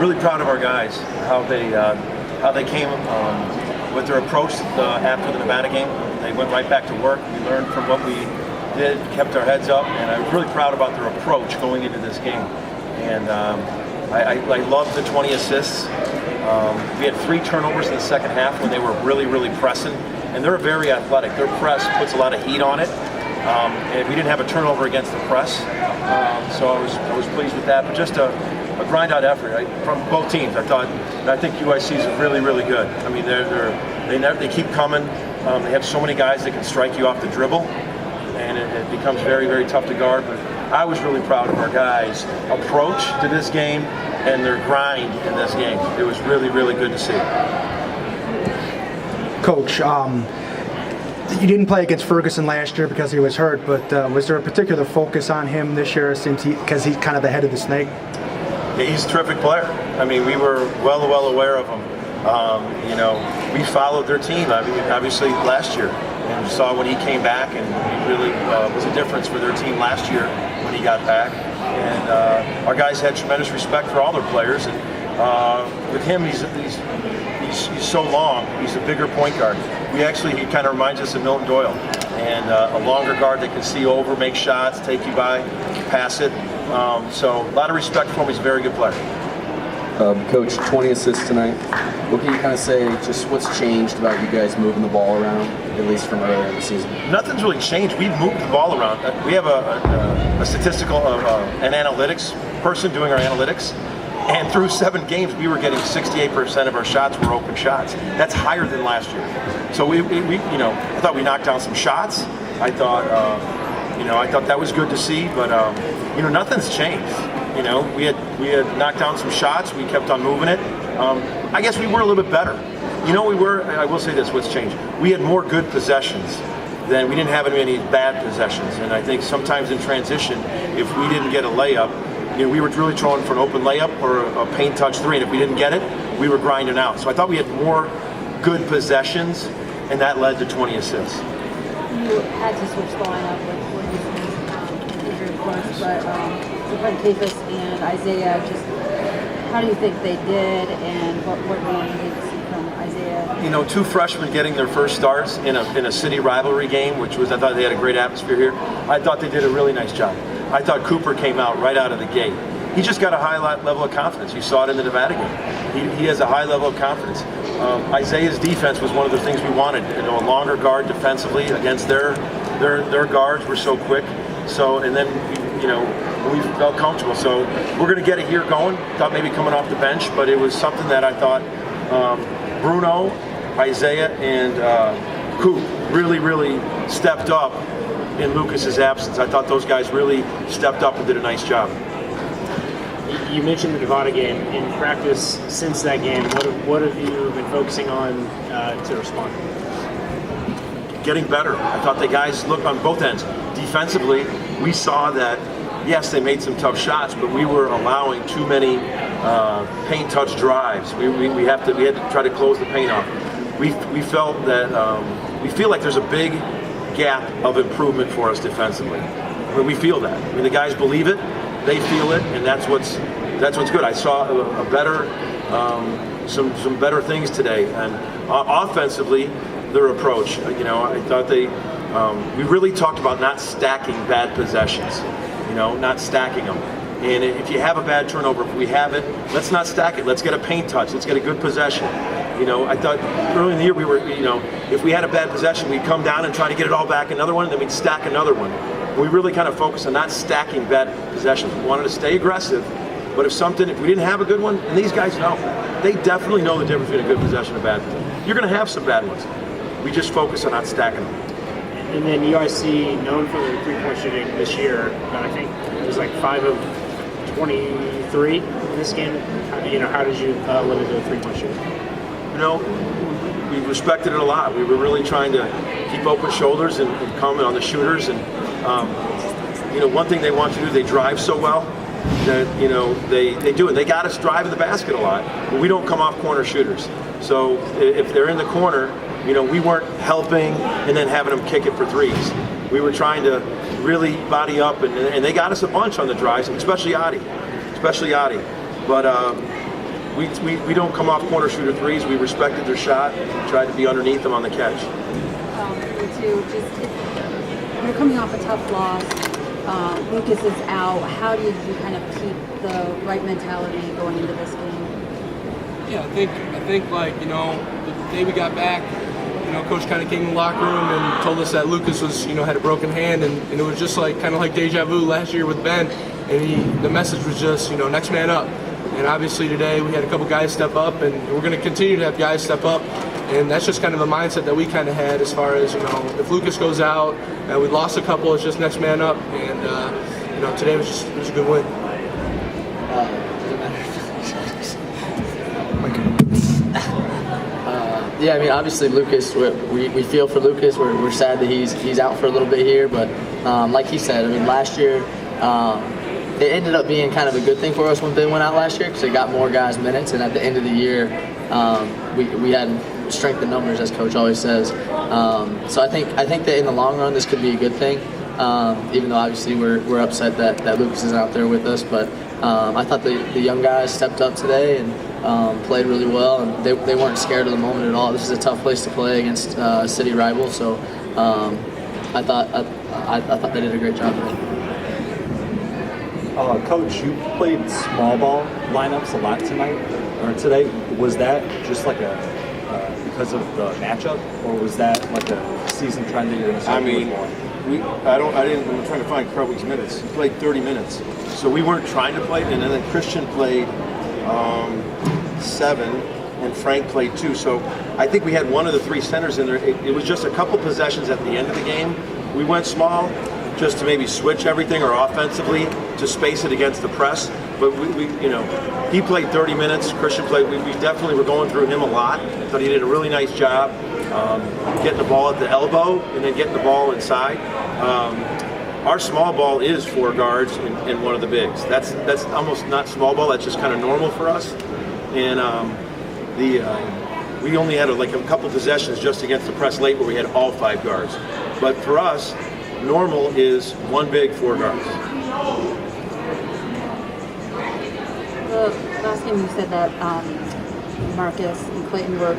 really proud of our guys, how they came with their approach after the Nevada game. They went right back to work. We learned from what we did, kept our heads up, and I was really proud about their approach going into this game. And I loved the 20 assists. We had 3 turnovers in the second half when they were really pressing, and they're very athletic. Their press puts a lot of heat on it, and we didn't have a turnover against the press, so I was pleased with that. But just a grind-out effort from both teams. I think UIC is really good. I mean, they keep coming. They have so many guys that can strike you off the dribble, and it becomes very tough to guard. But I was really proud of our guys' approach to this game and their grind in this game. It was really good to see. Coach, you didn't play against Ferguson last year because he was hurt, but was there a particular focus on him this year because he's kind of the head of the snake? Yeah, he's a terrific player. I mean, we were well aware of him. We followed their team, obviously, last year. And we saw when he came back, and he really was a difference for their team last year when he got back. And our guys had tremendous respect for all their players. And with him, he's so long. He's a bigger point guard. He kind of reminds us of Milton Doyle, and a longer guard that can see over, make shots, take you by, pass it. So a lot of respect for him. He's a very good player. Coach, 20 assists tonight. What can you kind of say, just what's changed about you guys moving the ball around, at least from earlier in the season? Nothing's really changed. We've moved the ball around. We have a statistical, an analytics person doing our analytics, and through 7 games, we were getting 68% of our shots were open shots. That's higher than last year. So I thought we knocked down some shots. I thought that was good to see, but nothing's changed. We had knocked down some shots. We kept on moving it. I guess we were a little bit better. I will say this, what's changed. We had more good possessions than we didn't have any bad possessions. And I think sometimes in transition, if we didn't get a layup, we were really throwing for an open layup or a paint touch 3. And if we didn't get it, we were grinding out. So I thought we had more good possessions, and that led to 20 assists. You had to switch the lineup with injury, of course, but Cephas and Isaiah, just how do you think they did, and what do you need to see from Isaiah? 2 freshmen getting their first starts in a city rivalry game, I thought they had a great atmosphere here. I thought they did a really nice job. I thought Cooper came out right out of the gate. He just got a high level of confidence. You saw it in the Nevada game. He has a high level of confidence. Isaiah's defense was one of the things we wanted. A longer guard defensively against their guards were so quick. So, and then we felt comfortable. So we're going to get it here going. Thought maybe coming off the bench, but it was something that I thought Bruno, Isaiah, and Coop really stepped up in Lucas's absence. I thought those guys really stepped up and did a nice job. You mentioned the Nevada game. In practice since that game, what have you been focusing on to respond? Getting better. I thought the guys looked on both ends. Defensively, we saw that, yes, they made some tough shots, but we were allowing too many paint touch drives. We had to try to close the paint off. We felt that we feel like there's a big gap of improvement for us defensively. We feel that. The guys believe it, they feel it, and that's what's good. I saw a better, some better things today, and offensively, their approach. I thought we really talked about not stacking bad possessions. Not stacking them. And if you have a bad turnover, if we have it, let's not stack it. Let's get a paint touch. Let's get a good possession. I thought early in the year we were, if we had a bad possession, we'd come down and try to get it all back another one, and then we'd stack another one. We really kind of focused on not stacking bad possessions. We wanted to stay aggressive, but if we didn't have a good one, and these guys know, they definitely know the difference between a good possession and a bad possession. You're going to have some bad ones. We just focus on not stacking them. And then UIC, known for their 3-point shooting this year, but I think it was like 5 of 23 in this game. How did you limit the 3-point shooting? We respected it a lot. We were really trying to keep open shoulders and comment on the shooters. And one thing they want to do, they drive so well that they do it. They got us driving the basket a lot, but we don't come off corner shooters. So if they're in the corner, we weren't helping and then having them kick it for threes. We were trying to really body up, and they got us a bunch on the drives, especially Adi. But we don't come off corner shooter threes. We respected their shot, tried to be underneath them on the catch. You're coming off a tough loss. Lucas is out. How did you kind of keep the right mentality going into this game? Yeah, I think like, the day we got back, Coach kind of came in the locker room and told us that Lucas was, had a broken hand, and it was just like kind of like deja vu last year with Ben, and the message was just, next man up. And obviously today we had a couple guys step up, and we're going to continue to have guys step up, and that's just kind of the mindset that we kind of had as far as, if Lucas goes out, we lost a couple, it's just next man up, and today was a good win. Yeah, I mean, obviously Lucas, we feel for Lucas. We're sad that he's out for a little bit here, but like he said, I mean, last year it ended up being kind of a good thing for us when Ben went out last year because it got more guys minutes, and at the end of the year we had strength in numbers, as Coach always says. So I think that in the long run this could be a good thing, even though obviously we're upset that Lucas isn't out there with us, but I thought the young guys stepped up today and played really well, and they weren't scared of the moment at all. This is a tough place to play against a city rival, so I thought they did a great job today. Coach, you played small ball lineups a lot tonight or today. Was that just like because of the matchup, or was that like a season trend that you're going to start with more? I'm trying to find Krutwig's minutes. He played 30 minutes, so we weren't trying to play, and then Christian played 7, and Frank played 2. So I think we had one of the 3 centers in there. It was just a couple possessions at the end of the game. We went small just to maybe switch everything or offensively to space it against the press. But we he played 30 minutes. Christian played. We definitely were going through him a lot. But he did a really nice job getting the ball at the elbow and then getting the ball inside. Our small ball is 4 guards and one of the bigs. That's almost not small ball. That's just kind of normal for us. And we only had a couple possessions just against the press late where we had all 5 guards. But for us, normal is 1 big, 4 guards. The last game you said that Marcus and Clayton were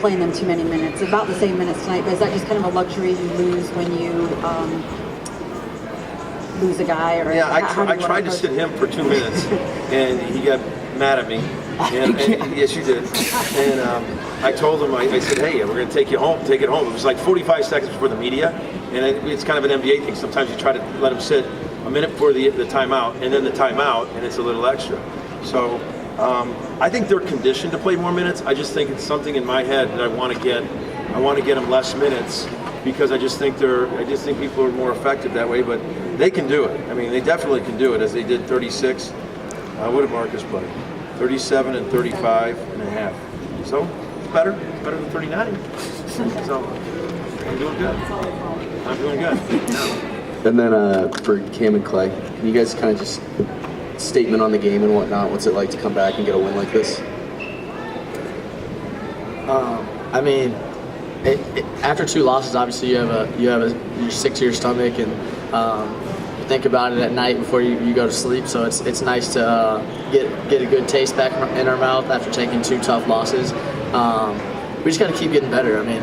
playing them too many minutes. About the same minutes tonight, but is that just kind of a luxury you lose when you lose a guy? Or yeah, I tried to sit him for 2 minutes, and he got mad at me. And yes, you did. And I told him, I said, hey, we're going to take it home. It was like 45 seconds before the media, and it's kind of an NBA thing. Sometimes you try to let him sit a minute before the timeout, and then the timeout, and it's a little extra. So I think they're conditioned to play more minutes. I just think it's something in my head that I want to get them less minutes because I just think people are more effective that way. But they can do it. I mean, they definitely can do it, as they did 36. What did Marcus play? 37 and 35 and a half. So it's better. It's better than 39. So I'm doing good. And then for Cam and Clay, can you guys kind of just statement on the game and whatnot? What's it like to come back and get a win like this? I mean, after 2 losses, obviously you're sick to your stomach and think about it at night before you go to sleep. So it's nice to get a good taste back in our mouth after taking 2 tough losses. We just got to keep getting better. I mean,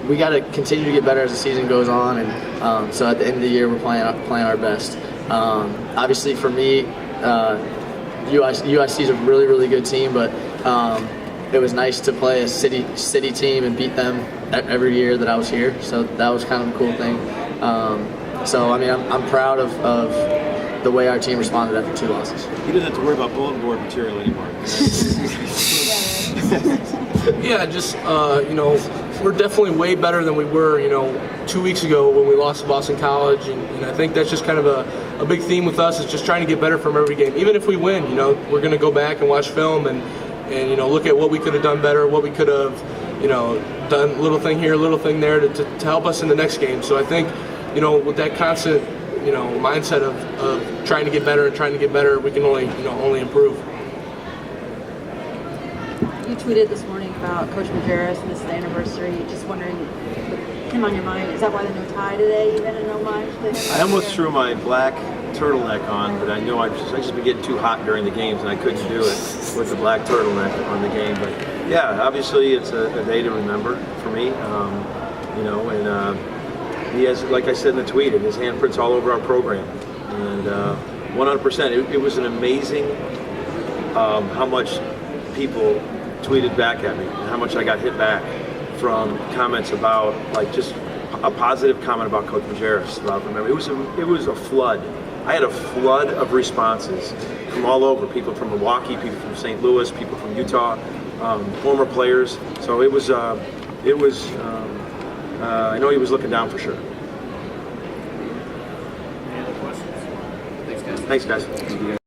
we got to continue to get better as the season goes on, and so at the end of the year we're playing our best. Obviously for me, UIC is a really, really good team, but it was nice to play a city team and beat them every year that I was here. So that was kind of a cool thing. So I mean, I'm proud of the way our team responded after 2 losses. He doesn't have to worry about bulletin board material anymore. Yeah, just we're definitely way better than we were 2 weeks ago when we lost to Boston College, and I think that's just kind of a big theme with us is just trying to get better from every game. Even if we win, we're going to go back and watch film and look at what we could have done better, what we could have done, little thing here, little thing there to help us in the next game. So I think with that constant mindset of trying to get better, we can only improve. You tweeted this morning about Coach Majerus, and this is the anniversary. Just wondering, what came on your mind? Is that why there's no tie today, even in homage to him? I almost threw my black turtleneck on, but I know I've just been getting too hot during the games, and I couldn't do it. with the black turtleneck on the game. But yeah, obviously it's a day to remember for me. You know, and he has, like I said in the tweet, his handprints all over our program, and 100%. It was an amazing how much people tweeted back at me and how much I got hit back from comments about, like, just a positive comment about Coach Majerus. About, remember, it was a flood. I had a flood of responses from all over, people from Milwaukee, people from St. Louis, people from Utah, former players. So it was I know he was looking down for sure. Any other questions? Thanks, guys.